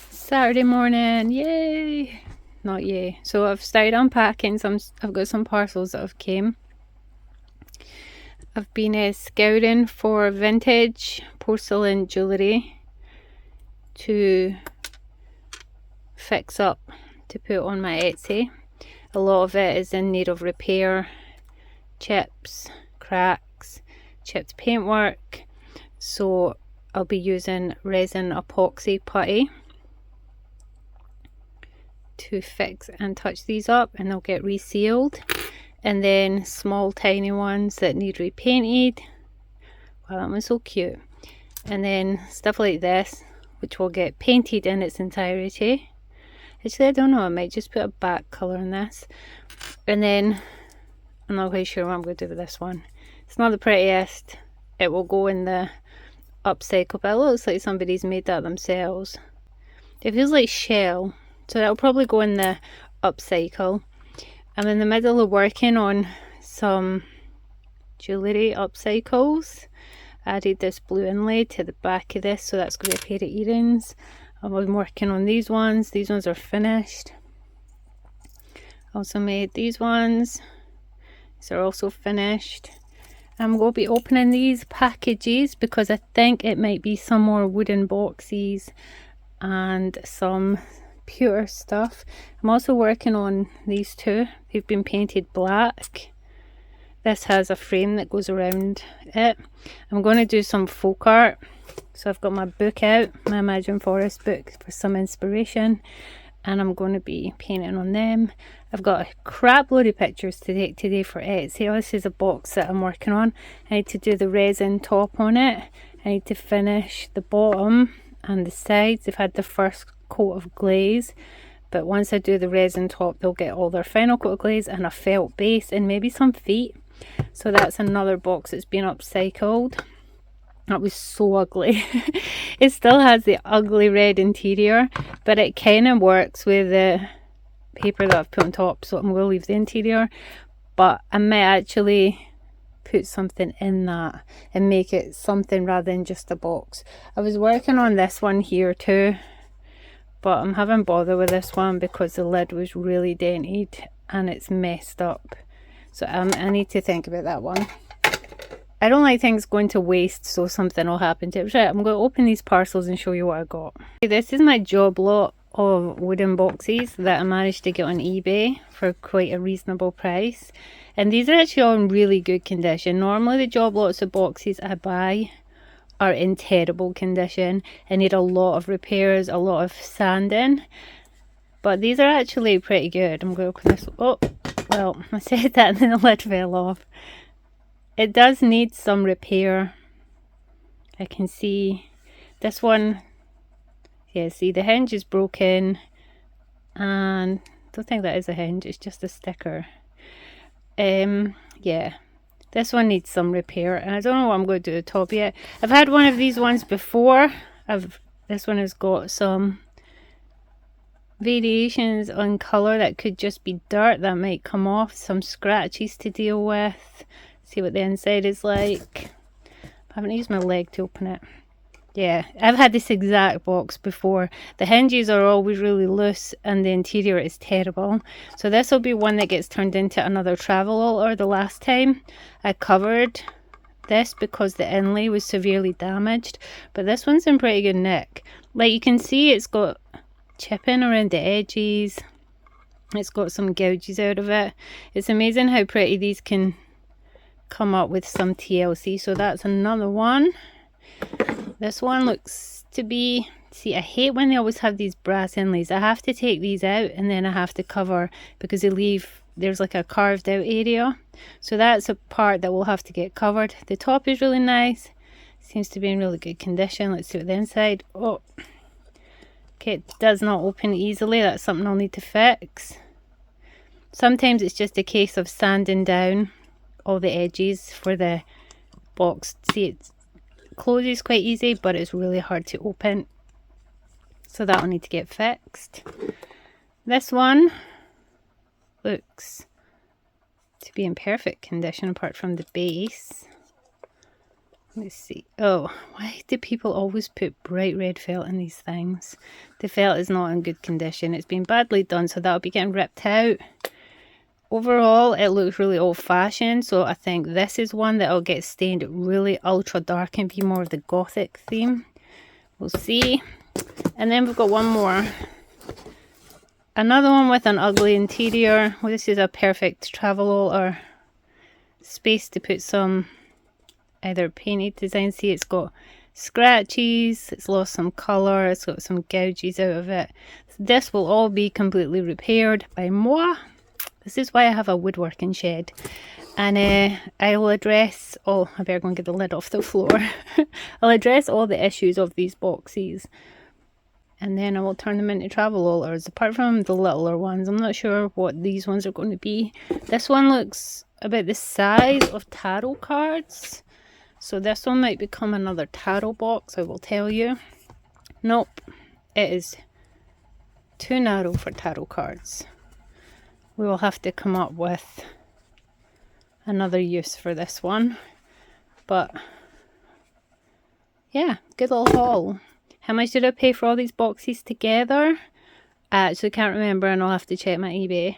Saturday morning, yay! Not yay. So I've started unpacking some. I've got some parcels that have came. I've been scouring for vintage porcelain jewellery to fix up to put on my Etsy. A lot of it is in need of repair, chips, cracks, chipped paintwork. So I'll be using resin epoxy putty to fix and touch these up, and they'll get resealed. And then small tiny ones that need repainted. Wow, that one's so cute. And then stuff like this, which will get painted in its entirety. Actually, I don't know, I might just put a back colour on this. And then I'm not quite sure what I'm going to do with this one. It's not the prettiest. It will go in the upcycle, but it looks like somebody's made that themselves. It feels like shell, so that'll probably go in the upcycle. I'm in the middle of working on some jewellery upcycles. Added this blue inlay to the back of this, so that's going to be a pair of earrings. I've been working on these ones. These ones are finished. Also made these ones. These are also finished. I'm going to be opening these packages because I think it might be some more wooden boxes and some pure stuff. I'm also working on these two. They've been painted black. This has a frame that goes around it. I'm going to do some folk art. So I've got my book out, my Imagine Forest book, for some inspiration, and I'm going to be painting on them. I've got a crap load of pictures to take today for Etsy. This is a box that I'm working on. I need to do the resin top on it. I need to finish the bottom and the sides. They've had the first coat of glaze, but once I do the resin top, they'll get all their final coat of glaze and a felt base and maybe some feet. So that's another box that's been upcycled. That was so ugly. It still has the ugly red interior, but it kind of works with the paper that I've put on top, so I'm going to leave the interior, but I might actually put something in that and make it something rather than just a box. I was working on this one here too, but I'm having bother with this one because the lid was really dented and it's messed up. So I need to think about that one. I don't like things going to waste, so something will happen to it. Right, I'm going to open these parcels and show you what I got. This is my job lot of wooden boxes that I managed to get on eBay for quite a reasonable price. And these are actually all in really good condition. Normally the job lots of boxes I buy are in terrible condition and need a lot of repairs, a lot of sanding. But these are actually pretty good. I'm going to open this. Oh, well, I said that and then the lid fell off. It does need some repair. I can see this one. Yeah, see the hinge is broken, and I don't think that is a hinge, it's just a sticker. Yeah, this one needs some repair, and I don't know what I'm going to do to the top yet. I've had one of these ones before. This one has got some variations on colour that could just be dirt that might come off, some scratches to deal with. See what the inside is like. I haven't used my leg to open it. Yeah, I've had this exact box before. The hinges are always really loose and the interior is terrible. So this will be one that gets turned into another travel altar. The last time I covered this because the inlay was severely damaged, but this one's in pretty good nick. Like you can see, it's got chipping around the edges. It's got some gouges out of it. It's amazing how pretty these can come up with some TLC. So that's another one. This one looks to be, see, I hate when they always have these brass inlays. I have to take these out and then I have to cover because they leave, there's like a carved out area, so that's a part that will have to get covered. The top is really nice, seems to be in really good condition. Let's see what the inside. Oh, okay, it does not open easily. That's something I'll need to fix. Sometimes it's just a case of sanding down all the edges for the box. See, it closes quite easy, but it's really hard to open, so that will need to get fixed. This one looks to be in perfect condition apart from the base. Let's see. Oh, why do people always put bright red felt in these things? The felt is not in good condition. It's been badly done, so that'll be getting ripped out. Overall, it looks really old-fashioned, so I think this is one that'll get stained really ultra dark and be more of the gothic theme. We'll see. And then we've got one more. Another one with an ugly interior. Well, this is a perfect travel or space to put some either painted design. See, it's got scratches, it's lost some colour, it's got some gouges out of it. This will all be completely repaired by moi. This is why I have a woodworking shed. And I will address all, I better go and get the lid off the floor. I'll address all the issues of these boxes. And then I will turn them into travel haulers, apart from the littler ones. I'm not sure what these ones are going to be. This one looks about the size of tarot cards. So this one might become another tarot box, I will tell you. Nope, it is too narrow for tarot cards. We will have to come up with another use for this one. But yeah, good little haul. How much did I pay for all these boxes together? I actually can't remember, and I'll have to check my eBay.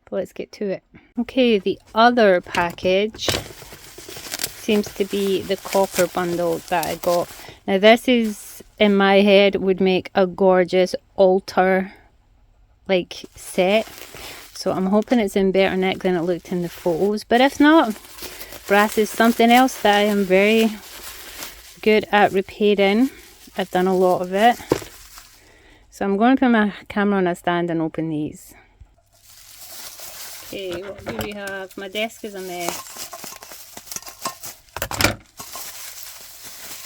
But let's get to it. Okay, the other package seems to be the copper bundle that I got. Now this is, in my head, would make a gorgeous altar like set. So I'm hoping it's in better nick than it looked in the photos. But if not, brass is something else that I am very good at repairing. I've done a lot of it. So I'm going to put my camera on a stand and open these. Okay, what do we have? My desk is a mess.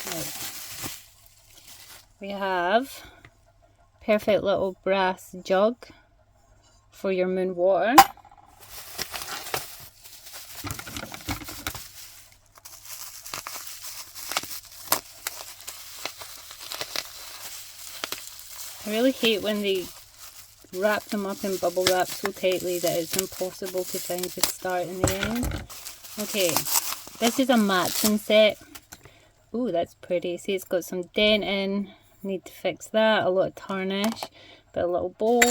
Right. We have perfect little brass jug for your moon water. I really hate when they wrap them up in bubble wrap so tightly that it's impossible to find the start and the end. Okay, this is a matching set. Ooh, that's pretty. See, it's got some denting. Need to fix that. A lot of tarnish. But a little bowl.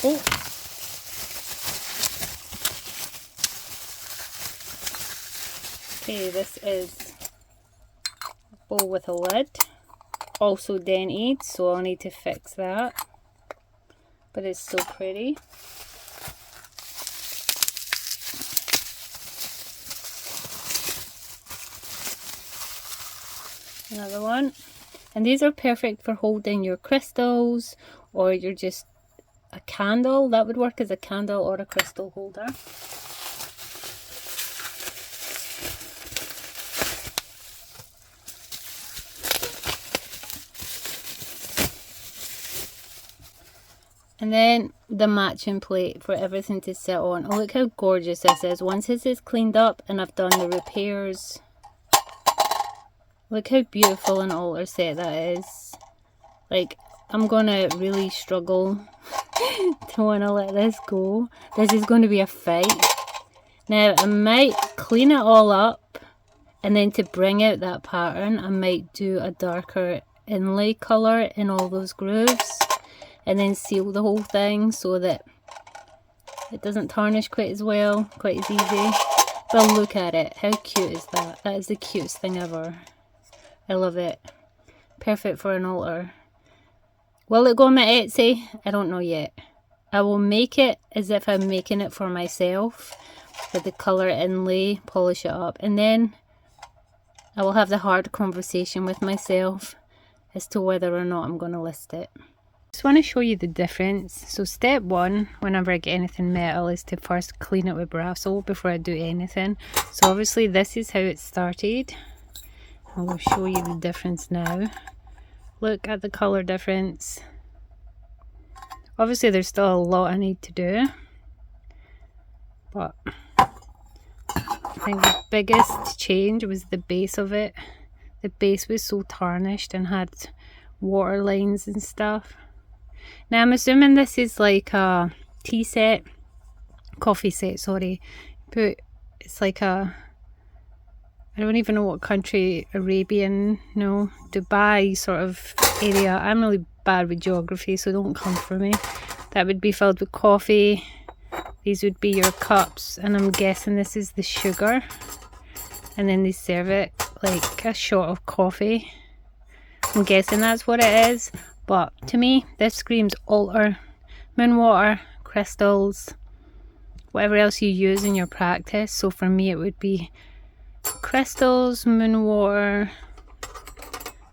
Oh. Okay, this is a bowl with a lid. Also dented, so I'll need to fix that. But it's so pretty. Another one. And these are perfect for holding your crystals, or you're just a candle. That would work as a candle or a crystal holder. And then the matching plate for everything to sit on. Oh, look how gorgeous this is. Once this is cleaned up and I've done the repairs, look how beautiful an altar set that is. Like, I'm gonna really struggle to want to let this go. This is going to be a fight. Now, I might clean it all up, and then to bring out that pattern, I might do a darker inlay colour in all those grooves, and then seal the whole thing so that it doesn't tarnish quite as well, quite as easy. But look at it. How cute is that? That is the cutest thing ever. I love it. Perfect for an altar. Will it go on my Etsy? I don't know yet. I will make it as if I'm making it for myself, with the colour inlay, polish it up, and then I will have the hard conversation with myself as to whether or not I'm going to list it. Just want to show you the difference. So step one, whenever I get anything metal, is to first clean it with Brasso before I do anything. So obviously this is how it started. I will show you the difference now. Look at the colour difference. Obviously there's still a lot I need to do, but I think the biggest change was the base of it. The base was so tarnished and had water lines and stuff. Now I'm assuming this is like a tea set coffee set, sorry. But it's like a, I don't even know what country, Arabian, no, Dubai sort of area. I'm really bad with geography, so don't come for me. That would be filled with coffee. These would be your cups, and I'm guessing this is the sugar. And then they serve it like a shot of coffee. I'm guessing that's what it is. But to me, this screams altar, moon water, crystals, whatever else you use in your practice. So for me, it would be crystals, moon water,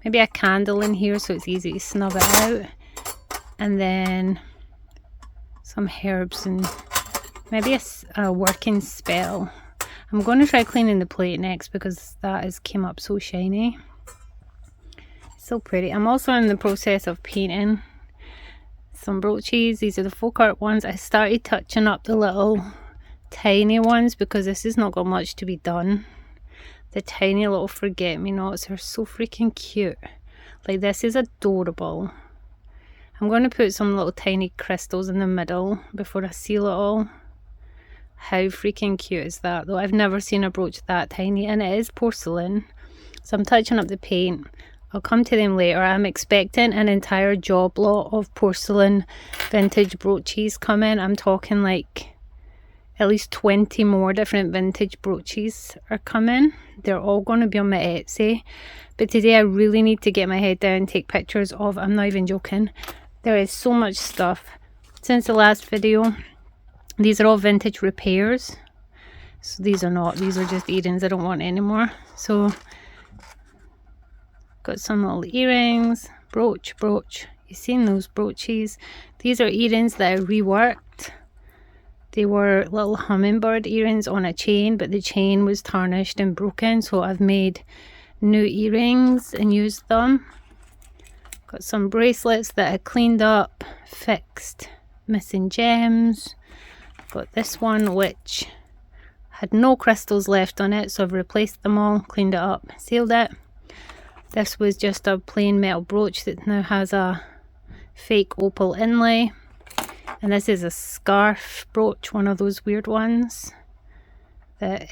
maybe a candle in here so it's easy to snub it out, and then some herbs and maybe a working spell. I'm going to try cleaning the plate next because that has came up so shiny. It's so pretty. I'm also in the process of painting some brooches. These are the folk art ones. I started touching up the little tiny ones because this has not got much to be done. The tiny little forget-me-nots are so freaking cute. Like, this is adorable. I'm going to put some little tiny crystals in the middle before I seal it all. How freaking cute is that though? I've never seen a brooch that tiny, and it is porcelain. So I'm touching up the paint. I'll come to them later. I'm expecting an entire job lot of porcelain vintage brooches coming. I'm talking like at least 20 more different vintage brooches are coming. They're all going to be on my Etsy. But today I really need to get my head down and take pictures of, I'm not even joking, there is so much stuff. Since the last video, these are all vintage repairs. So these are not, these are just earrings I don't want anymore. So got some little earrings, brooch. You've seen those brooches. These are earrings that I reworked. They were little hummingbird earrings on a chain, but the chain was tarnished and broken, so I've made new earrings and used them. Got some bracelets that I cleaned up, fixed, missing gems. Got this one which had no crystals left on it, so I've replaced them all, cleaned it up, sealed it. This was just a plain metal brooch that now has a fake opal inlay. And this is a scarf brooch, one of those weird ones that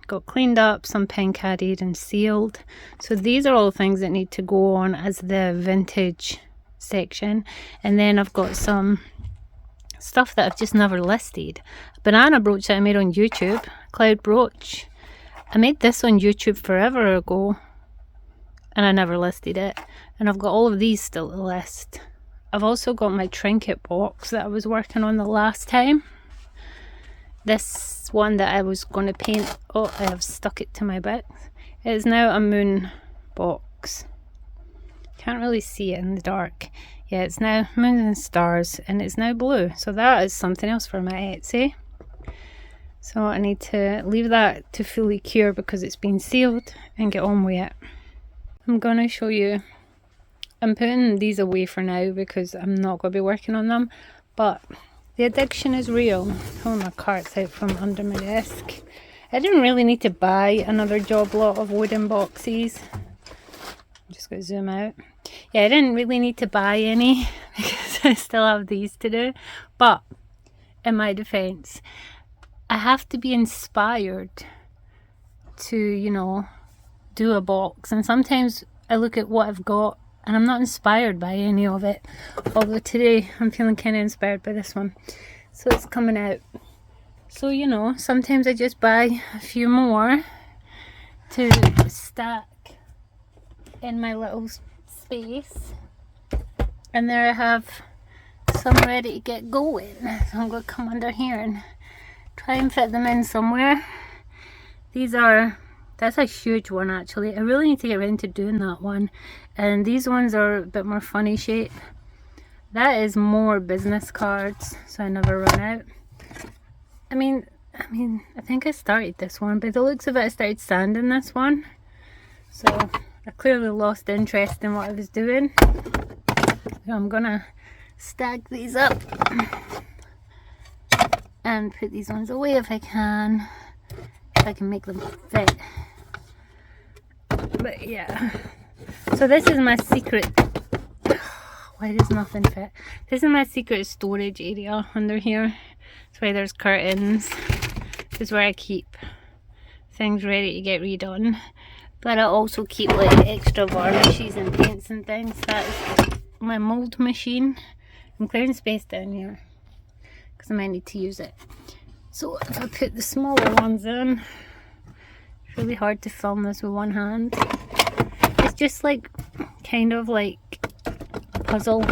got cleaned up, some pink added and sealed. So these are all things that need to go on as the vintage section. And then I've got some stuff that I've just never listed. A banana brooch that I made on YouTube, cloud brooch. I made this on YouTube forever ago and I never listed it. And I've got all of these still to list. I've also got my trinket box that I was working on the last time. This one that I was going to paint, oh, I have stuck it to my bit. It is now a moon box. Can't really see it in the dark. Yeah, it's now moons and stars, and it's now blue. So that is something else for my Etsy. So I need to leave that to fully cure because it's been sealed and get on with it. I'm going to show you. I'm putting these away for now because I'm not going to be working on them, but the addiction is real. Pulling my carts out from under my desk. I didn't really need to buy another job lot of wooden boxes. I'm just going to zoom out. Yeah, I didn't really need to buy any because I still have these to do, but in my defense, I have to be inspired to, you know, do a box, and sometimes I look at what I've got and I'm not inspired by any of it, although today I'm feeling kind of inspired by this one. So it's coming out. So, you know, sometimes I just buy a few more to stack in my little space, and there I have some ready to get going. So I'm going to come under here and try and fit them in somewhere. These are, that's a huge one actually. I really need to get around to doing that one. And these ones are a bit more funny shape. That is more business cards, so I never run out. I mean, I think I started this one, but the looks of it, I started sanding this one. So I clearly lost interest in what I was doing. So I'm gonna stack these up and put these ones away if I can. If I can make them fit. But yeah. So this is my secret. Why does nothing fit? This is my secret storage area under here. That's why there's curtains. This is where I keep things ready to get redone. But I also keep like extra varnishes and paints and things. That is my mould machine. I'm clearing space down here because I might need to use it. So if I put the smaller ones in, it's really hard to film this with one hand. It's just like kind of like a puzzle.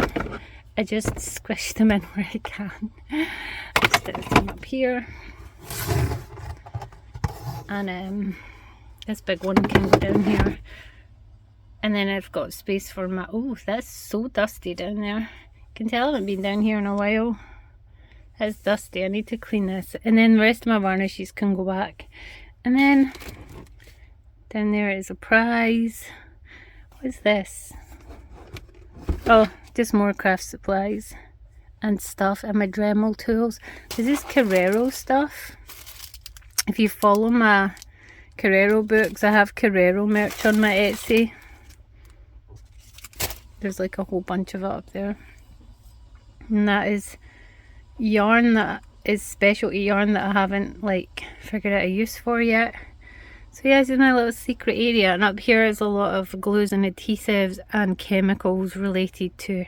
I just squish them in where I can. Stick them up here. And this big one can go down here. And then I've got space for my... Oh, that's so dusty down there. You can tell I haven't been down here in a while. That's dusty. I need to clean this. And then the rest of my varnishes can go back. And then down there is a prize. What is this? Oh, just more craft supplies and stuff, and my Dremel tools. This is Carrero stuff. If you follow my Carrero books, I have Carrero merch on my Etsy. There's like a whole bunch of it up there. And that is yarn that is specialty yarn that I haven't like figured out a use for yet. So yeah, this is my little secret area, and up here is a lot of glues and adhesives and chemicals related to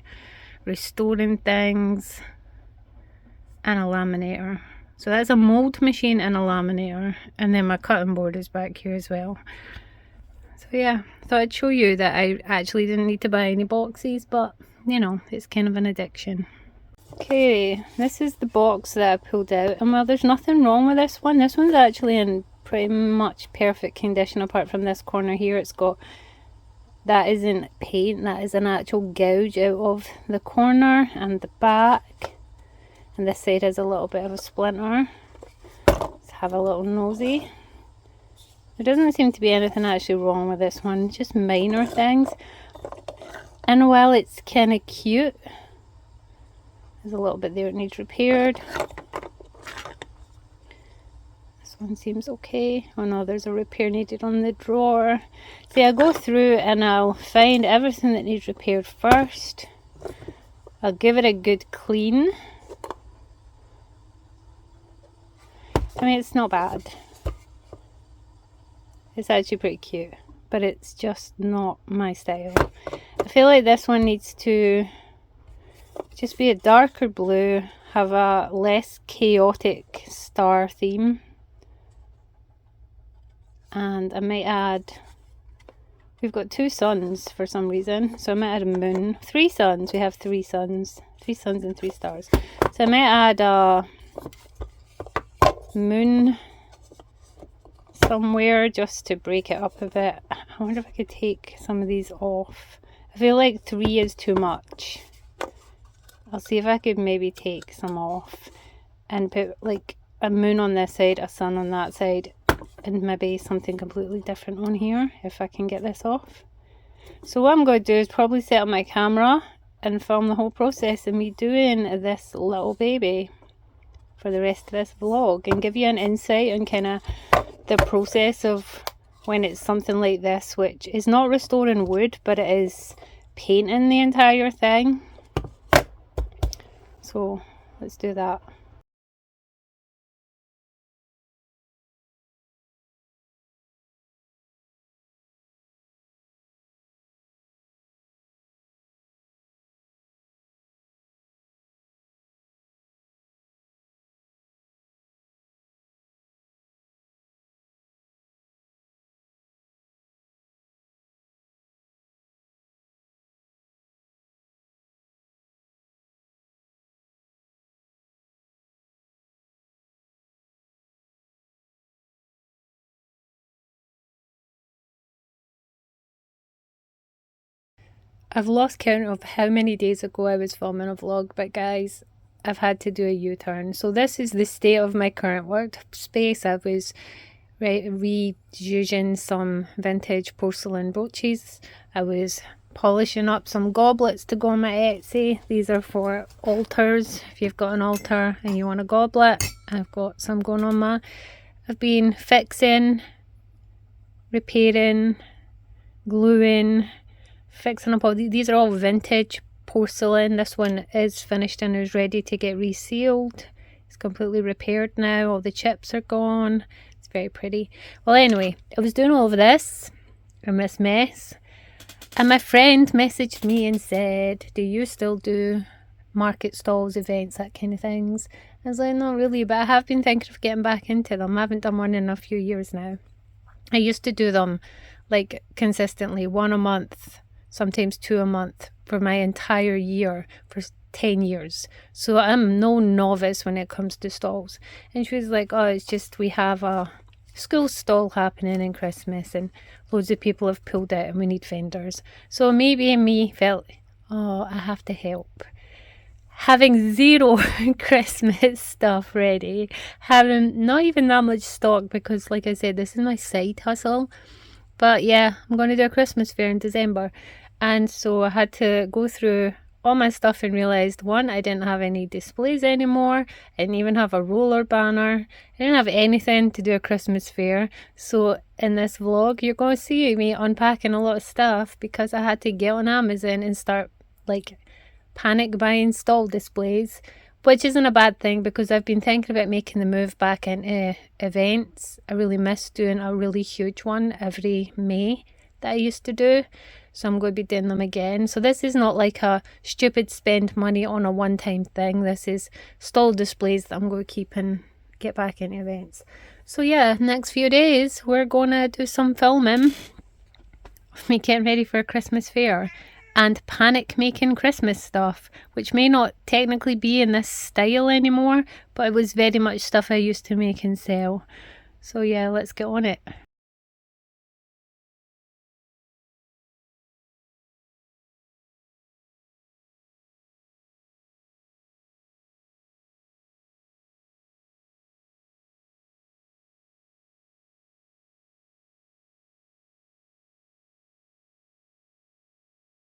restoring things, and a laminator. So that's a mold machine and a laminator, and then my cutting board is back here as well. So yeah, thought I'd show you that I actually didn't need to buy any boxes, but you know, it's kind of an addiction. Okay, this is the box that I pulled out, and well, there's nothing wrong with this one. This one's actually in pretty much perfect condition apart from this corner here. It's got, that isn't paint, that is an actual gouge out of the corner and the back, and this side has a little bit of a splinter. Let's have a little nosy. There doesn't seem to be anything actually wrong with this one, just minor things. And while it's kind of cute, there's a little bit there it needs repaired. One seems okay. Oh no, there's a repair needed on the drawer. See, I go through and I'll find everything that needs repaired first. I'll give it a good clean. I mean, it's not bad. It's actually pretty cute, but it's just not my style. I feel like this one needs to just be a darker blue, have a less chaotic star theme. And I might add, we've got 2 suns for some reason, so I might add a moon. 3 suns, we have 3 suns. 3 suns and 3 stars. So I might add a moon somewhere just to break it up a bit. I wonder if I could take some of these off. I feel like 3 is too much. I'll see if I could maybe take some off and put like a moon on this side, a sun on that side, and maybe something completely different on here if I can get this off. So what I'm going to do is probably set up my camera and film the whole process of me doing this little baby for the rest of this vlog, and give you an insight on kind of the process of when it's something like this, which is not restoring wood, but it is painting the entire thing. So let's do that. I've lost count of how many days ago I was filming a vlog, but guys, I've had to do a U-turn. So this is the state of my current workspace. I was reusing some vintage porcelain brooches. I was polishing up some goblets to go on my Etsy. These are for altars. If you've got an altar and you want a goblet, I've got some going on my... I've been fixing, repairing, gluing, fixing up all these are all vintage porcelain. This one is finished and is ready to get resealed It's completely repaired now. All the chips are gone. It's very pretty. Well, anyway, I was doing all of this in this mess, and my friend messaged me and said, do you still do market stalls, events, that kind of things? I was like, not really, but I have been thinking of getting back into them. I haven't done one in a few years now. I used to do them like consistently, 1 a month, sometimes 2 a month for my entire year for 10 years. So I'm no novice when it comes to stalls. And she was like, oh, it's just we have a school stall happening in Christmas and loads of people have pulled it and we need vendors. So maybe me felt, oh, I have to help. Having zero Christmas stuff ready, having not even that much stock, because like I said, this is my side hustle. But yeah, I'm going to do a Christmas fair in December, and so I had to go through all my stuff and realised, one, I didn't have any displays anymore. I didn't even have a roller banner. I didn't have anything to do a Christmas fair. So in this vlog, you're going to see me unpacking a lot of stuff because I had to get on Amazon and start like panic buying stall displays, which isn't a bad thing because I've been thinking about making the move back into events. I really miss doing a really huge one every May that I used to do, so I'm going to be doing them again. So this is not like a stupid spend money on a one-time thing. This is stall displays that I'm going to keep and get back into events. So yeah, next few days we're going to do some filming of me getting ready for a Christmas fair and panic making Christmas stuff, which may not technically be in this style anymore, but it was very much stuff I used to make and sell. So yeah, let's get on it.